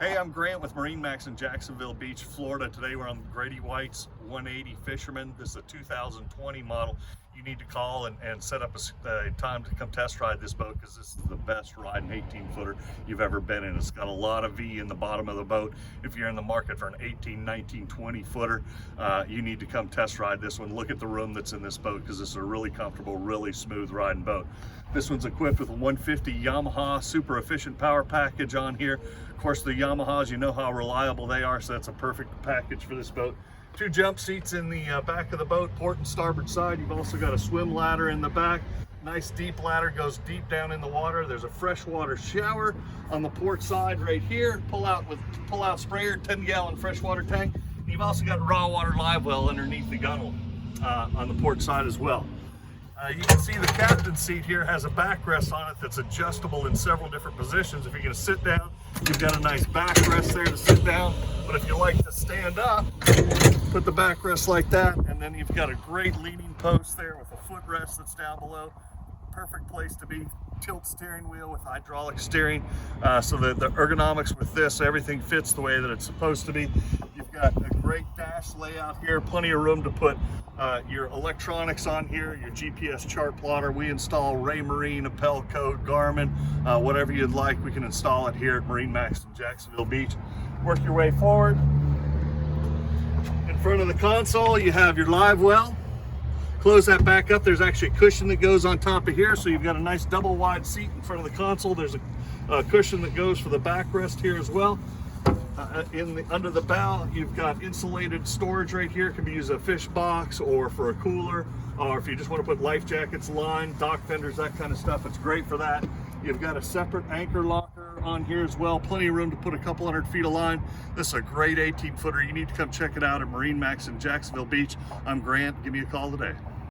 Hey, I'm Grant with MarineMax in Jacksonville Beach, Florida. Today we're on Grady-White's 180 Fisherman. This is a 2020 model. You need to call and set up a time to come test ride this boat, because this is the best riding 18-footer you've ever been in. It's got a lot of V in the bottom of the boat. If you're in the market for an 18, 19, 20-footer, you need to come test ride this one. Look at the room that's in this boat, because this is a really comfortable, really smooth riding boat. This one's equipped with a 150 Yamaha super efficient power package on here. Of course, the Yamahas, you know how reliable they are, so that's a perfect package for this boat. 2 jump seats in the back of the boat, port and starboard side. You've also got a swim ladder in the back. Nice deep ladder, goes deep down in the water. There's a freshwater shower on the port side right here. Pull out sprayer, 10-gallon freshwater tank. You've also got raw water live well underneath the gunnel on the port side as well. You can see the captain's seat here has a backrest on it that's adjustable in several different positions. If you're going to sit down, you've got a nice backrest there to sit down. But if you like to stand up, put the backrest like that, and then you've got a great leaning post there with a footrest that's down below. Perfect place to be. Tilt steering wheel with hydraulic steering, so that the ergonomics with this, everything fits the way that it's supposed to be. You've got a great dash layout here, plenty of room to put your electronics on here, your GPS chart plotter. We install Raymarine, Appel Code, Garmin, whatever you'd like, we can install it here at MarineMax in Jacksonville Beach. Work your way forward. In front of the console, you have your live well. Close that back up. There's actually a cushion that goes on top of here, so you've got a nice double wide seat in front of the console. There's a cushion that goes for the backrest here as well. Under the bow, you've got insulated storage right here. It can be used as a fish box or for a cooler, or if you just want to put life jackets, line, dock fenders, that kind of stuff. It's great for that. You've got a separate anchor locker on here as well. Plenty of room to put a couple hundred feet of line. This is a great 18-footer. You need to come check it out at MarineMax in Jacksonville Beach. I'm Grant. Give me a call today.